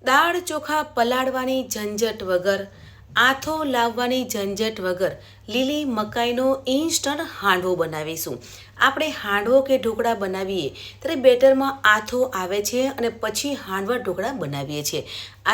દાળ ચોખા પલાળવાની ઝંઝટ વગર, આથો લાવવાની ઝંઝટ વગર લીલી મકાઈનો ઇન્સ્ટન્ટ હાંડવો બનાવીશું. આપણે હાંડવો કે ઢોકળા બનાવીએ ત્યારે બેટરમાં આથો આવે છે અને પછી હાંડવા ઢોકળા બનાવીએ છીએ.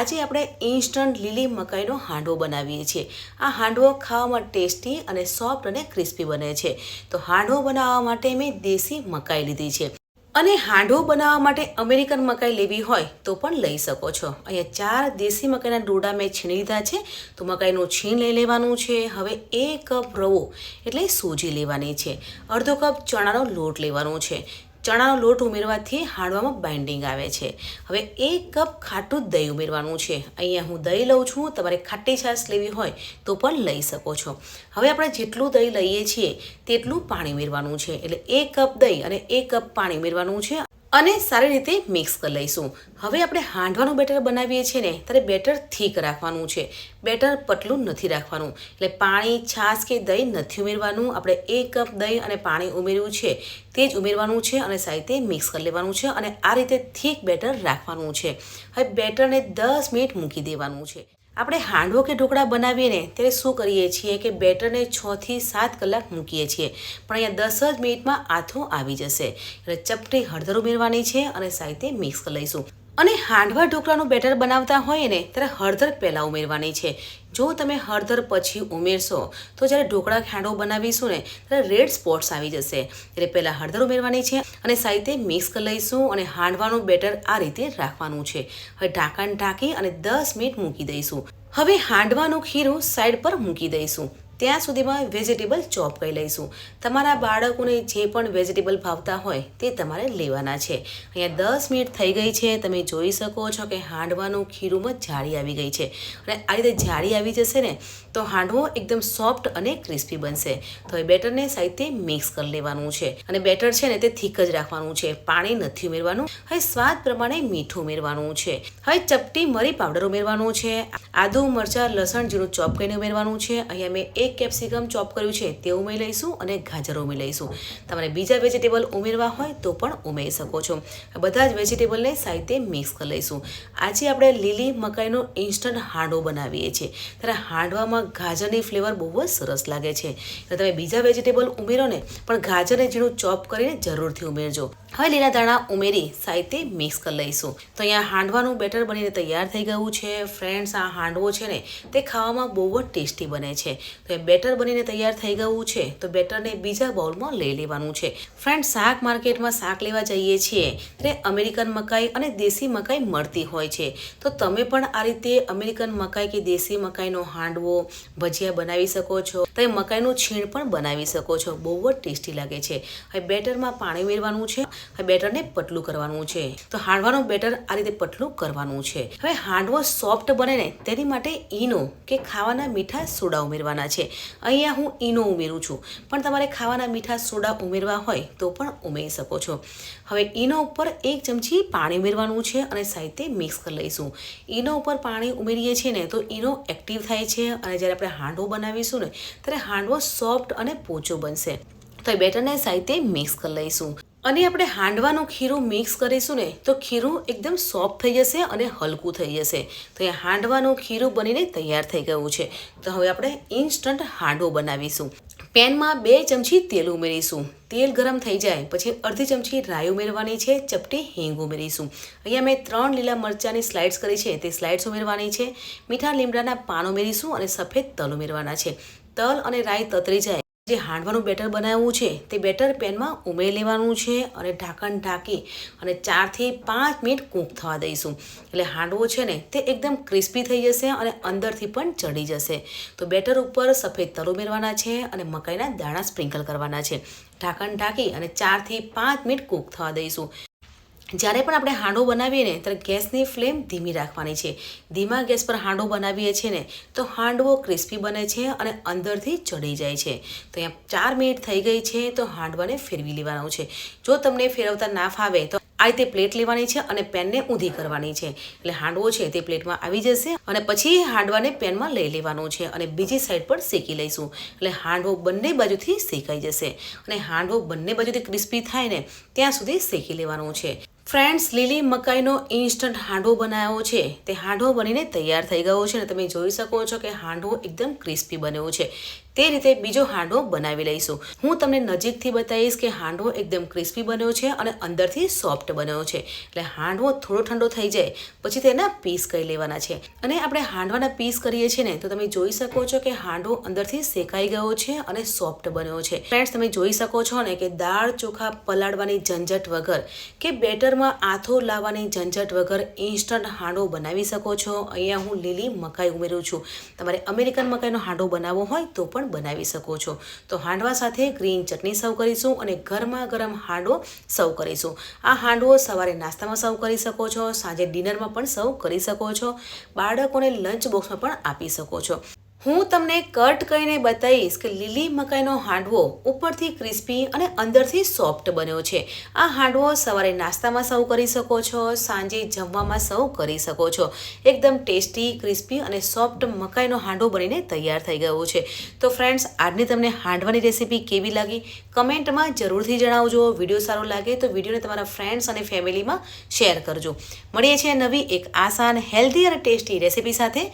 આજે આપણે ઇન્સ્ટન્ટ લીલી મકાઈનો હાંડવો બનાવીએ છીએ. આ હાંડવો ખાવામાં ટેસ્ટી અને સોફ્ટ અને ક્રિસ્પી બને છે. તો હાંડવો બનાવવા માટે મેં દેશી મકાઈ લીધી છે. અને હાંડવો બનાવવા માટે અમેરિકન મકાઈ લેવી હોય તો પણ લઈ શકો છો. અહીંયા 4 દેશી મકાઈના ડોડા મેં છીણી લીધા છે. તો મકાઈનું છીણ લઈ લેવાનું છે. હવે 1 કપ રવો એટલે સૂજી લેવાની છે. અડધો કપ ચણાનો લોટ લેવાનો છે. ચણાનો લોટ ઉમેરવાથી હાંડવામાં બાઇન્ડિંગ આવે છે. હવે 1 કપ ખાટું દહીં ઉમેરવાનું છે. અહીંયા હું દહીં લઉં છું. તમારે ખાટી છાશ લેવી હોય તો પણ લઈ શકો છો. હવે આપણે જેટલું દહીં લઈએ છીએ તેટલું પાણી ઉમેરવાનું છે. એટલે 1 કપ દહીં અને 1 કપ પાણી ઉમેરવાનું છે અને સારી રીતે મિક્સ કરી લઈશું. હવે આપણે હાંડવાનું બેટર બનાવીએ છીએ ને ત્યારે બેટર થીક રાખવાનું છે. બેટર પતલું નથી રાખવાનું. એટલે પાણી, છાશ કે દહીં નથી ઉમેરવાનું. આપણે 1 કપ દહીં અને પાણી ઉમેર્યું છે તે જ ઉમેરવાનું છે અને સાથે મિક્સ કરી લેવાનું છે અને આ રીતે થીક બેટર રાખવાનું છે. હવે બેટરને 10 મિનિટ મૂકી દેવાનું છે. આપણે હાંડવો કે ઢોકળા બનાવીએ ને ત્યારે શું કરીએ છીએ કે બેટરને 6 થી 7 કલાક મૂકીએ છીએ, પણ અહીંયા 10 જ મિનિટમાં આથો આવી જશે. એટલે ચપટી હળદર ઉમેરવાની છે અને સાથે મિક્સ કરી લઈશું. અને હાંડવા ઢોકળાનું બેટર બનાવતા હોય ને ત્યારે હળદર પહેલાં ઉમેરવાની છે. જો તમે હળદર પછી ઉમેરશો તો જ્યારે ઢોકળા હાંડવો બનાવીશું ને ત્યારે રેડ સ્પોટ્સ આવી જશે. એટલે પહેલાં હળદર ઉમેરવાની છે અને સાથે મિક્સ કરી લઈશું અને હાંડવાનું બેટર આ રીતે રાખવાનું છે. હવે ઢાંકણ ઢાંકી અને 10 મિનિટ મૂકી દઈશું. હવે હાંડવાનું ખીરું સાઈડ પર મૂકી દઈશું. ત્યાં સુધીમાં વેજીટેબલ ચોપ કરી લઈશું. તમારા બાળકોને જે પણ વેજીટેબલ ભાવતા હોય તે તમારે લેવાના છે. અહીંયા 10 મિનિટ થઈ ગઈ છે. તમે જોઈ શકો છો કે હાંડવાનું ખીરુંમાં જાળી આવી ગઈ છે અને આ રીતે જાળી આવી જશે ને તો હાંડવો એકદમ સોફ્ટ અને ક્રિસ્પી બનશે. તો એ બેટરને સાથે મિક્સ કરી લેવાનું છે અને બેટર છે ને તે થીક જ રાખવાનું છે. પાણી નથી ઉમેરવાનું. હવે સ્વાદ પ્રમાણે મીઠું ઉમેરવાનું છે. હવે ચપટી મરી પાવડર ઉમેરવાનું છે. આદુ, મરચાં, લસણ, જીરું ચોપ કરીને ઉમેરવાનું છે. અહીંયા મેં 1 કેપ્સિકમ ચોપ કર્યું છે તે ઉમેરી લઈશું અને ગાજર ઉમેરી લઈશું. તમારે બીજા વેજીટેબલ ઉમેરવા હોય તો પણ ઉમેરી શકો છો. બધા જ વેજીટેબલને સાથે મિક્સ કરી લઈશું. આજે આપણે લીલી મકાઈનો ઇન્સ્ટન્ટ હાંડવો બનાવીએ છીએ ત્યારે હાંડવામાં ગાજરની ફ્લેવર બહુ જ સરસ લાગે છે. એટલે તમે બીજા વેજીટેબલ ઉમેરો ને પણ ગાજરને ઝીણું ચોપ કરીને જરૂરથી ઉમેરજો. હવે લીલા દાણા ઉમેરી સાથે મિક્સ કરી લઈશું. તો અહીંયા હાંડવાનું બેટર બનીને તૈયાર થઈ ગયું છે. ફ્રેન્ડ્સ, આ હાંડવો છે ને તે ખાવામાં બહુ જ ટેસ્ટી બને છે. તો એ બેટર બનીને તૈયાર થઈ ગયું છે. તો બેટરને બીજા બાઉલમાં લઈ લેવાનું છે. ફ્રેન્ડ્સ, શાક માર્કેટમાં શાક લેવા જઈએ છીએ ત્યારે અમેરિકન મકાઈ અને દેશી મકાઈ મળતી હોય છે. તો તમે પણ આ રીતે અમેરિકન મકાઈ કે દેશી મકાઈનો હાંડવો, ભજીયા બનાવી શકો છો. તમે મકાઈનું છીણ પણ બનાવી શકો છો. બહુ જ ટેસ્ટી લાગે છે. હવે બેટરમાં પાણી ઉમેરવાનું છે. હવે બેટરને પતલું કરવાનું છે. તો હાંડવાનું બેટર આ રીતે પતલું કરવાનું છે. હવે હાંડવો સોફ્ટ બને ને તેની માટે ઈનો કે ખાવાના મીઠા સોડા ઉમેરવાના છે. અહીંયા હું ઈનો ઉમેરું છું, પણ તમારે ખાવાના મીઠા સોડા ઉમેરવા હોય તો પણ ઉમેરી શકો છો. હવે ઈનો ઉપર 1 ચમચી પાણી ઉમેરવાનું છે અને સાથે મિક્સ કરી લઈશું. ઈનો ઉપર પાણી ઉમેરીએ છીએ ને તો ઈનો એક્ટિવ થાય છે અને જ્યારે આપણે હાંડવો બનાવીશું ને ત્યારે હાંડવો સોફ્ટ અને પોચો બનશે. તો એ બેટરને સાથે મિક્સ કરી લઈશું. અને આપણે હાંડવાનું ખીરું મિક્સ કરીશું ને તો ખીરું એકદમ સોફ્ટ થઈ જશે અને હલકું થઈ જશે. તો એ હાંડવાનું ખીરું બનીને તૈયાર થઈ ગયું છે. તો હવે આપણે ઇન્સ્ટન્ટ હાંડવો બનાવીશું. પેનમાં 2 ચમચી તેલ ઉમેરીશું. તેલ ગરમ થઈ જાય પછી અડધી ચમચી રાઈ ઉમેરવાની છે. ચપટી હિંગ ઉમેરીશું. અહીંયા મેં 3 લીલા મરચાંની સ્લાઇડ્સ કરી છે તે સ્લાઇડ્સ ઉમેરવાની છે. મીઠા લીમડાના પાન ઉમેરીશું અને સફેદ તલ ઉમેરવાના છે. તલ અને રાઈ તતરી જાય જે હાંડવાનું બેટર બનાવવું છે તે બેટર પેનમાં ઉમેરી લેવાનું છે અને ઢાંકણ ઢાંકી અને 4 થી 5 મિનિટ કૂક થવા દઈશું. એટલે હાંડવો છે ને તે એકદમ ક્રિસ્પી થઈ જશે અને અંદરથી પણ ચડી જશે. તો બેટર ઉપર સફેદ તલ ઉમેરવાના છે અને મકાઈના દાણા સ્પ્રિંકલ કરવાના છે. ઢાંકણ ઢાંકી અને 4 થી 5 મિનિટ કૂક થવા દઈશું. જ્યારે પણ આપણે હાંડવો બનાવીએ ને ત્યારે ગેસની ફ્લેમ ધીમી રાખવાની છે. ધીમા ગેસ પર હાંડવો બનાવીએ છીએ ને તો હાંડવો ક્રિસ્પી બને છે અને અંદરથી ચડી જાય છે. તો અહીંયા 4 મિનિટ થઈ ગઈ છે તો હાંડવાને ફેરવી લેવાનો છે. જો તમને ફેરવતા ના ફાવે તો આ રીતે પ્લેટ લેવાની છે અને પેનને ઊંધી કરવાની છે. એટલે હાંડવો છે તે પ્લેટમાં આવી જશે અને પછી હાંડવાને પેનમાં લઈ લેવાનો છે અને બીજી સાઈડ પર શેકી લઈશું. એટલે હાંડવો બંને બાજુથી શેકાઈ જશે અને હાંડવો બંને બાજુથી ક્રિસ્પી થાય ને ત્યાં સુધી શેકી લેવાનો છે. ફ્રેન્ડ્સ, લીલી મકાઈનો ઇન્સ્ટન્ટ હાંડવો બનાવ્યો છે. તે હાંડવો બનીને તૈયાર થઈ ગયો છે અને તમે જોઈ શકો છો કે હાંડવો એકદમ ક્રિસ્પી બન્યો છે. તે રીતે બીજો હાંડવો બનાવી લઈશું. હું તમને નજીકથી બતાવીશ કે હાંડવો એકદમ ક્રિસ્પી બન્યો છે અને અંદરથી સોફ્ટ બન્યો છે. એટલે હાંડવો થોડો ઠંડો થઈ જાય પછી તેના પીસ કરી લેવાના છે. અને આપણે હાંડવાના પીસ કરીએ છીએ ને તો તમે જોઈ શકો છો કે હાંડવો અંદરથી શેકાઈ ગયો છે અને સોફ્ટ બન્યો છે. ફ્રેન્ડ્સ, તમે જોઈ શકો છો ને કે દાળ ચોખા પલાળવાની ઝંઝટ વગર કે બેટરમાં આથો લાવવાની ઝંઝટ વગર ઇન્સ્ટન્ટ હાંડવો બનાવી શકો છો. અહીંયા હું લીલી મકાઈ ઉમેરું છું. તમારે અમેરિકન મકાઈનો હાંડવો બનાવવો હોય તો પણ બનાવી શકો છો. તો હાંડવા સાથે ગ્રીન ચટણી સર્વ કરીશું અને ગરમા ગરમ હાંડવો સર્વ કરીશું. આ હાંડવો સવારે નાસ્તામાં સર્વ કરી શકો છો, સાંજે ડિનરમાં પણ સર્વ કરી શકો છો, બાળકોને લંચ બોક્સમાં પણ આપી શકો છો. હું તમને કટ કરીને બતાવીશ કે લીલી મકાઈનો હાંડવો ઉપરથી ક્રિસ્પી અને અંદરથી સોફ્ટ બન્યો છે. આ હાંડવો સવારે નાસ્તામાં સર્વ કરી શકો છો, સાંજે જમવામાં સર્વ કરી શકો છો. એકદમ ટેસ્ટી, ક્રિસ્પી અને સોફ્ટ મકાઈનો હાંડવો બનીને તૈયાર થઈ ગયો છે. તો ફ્રેન્ડ્સ, આજની તમને હાંડવાની રેસીપી કેવી લાગી કમેન્ટમાં જરૂરથી જણાવજો. વિડીયો સારો લાગે તો વિડીયોને તમારા ફ્રેન્ડ્સ અને ફેમિલીમાં શેર કરજો. મળીએ છીએ નવી એક આસાન, હેલ્ધી અને ટેસ્ટી રેસીપી સાથે.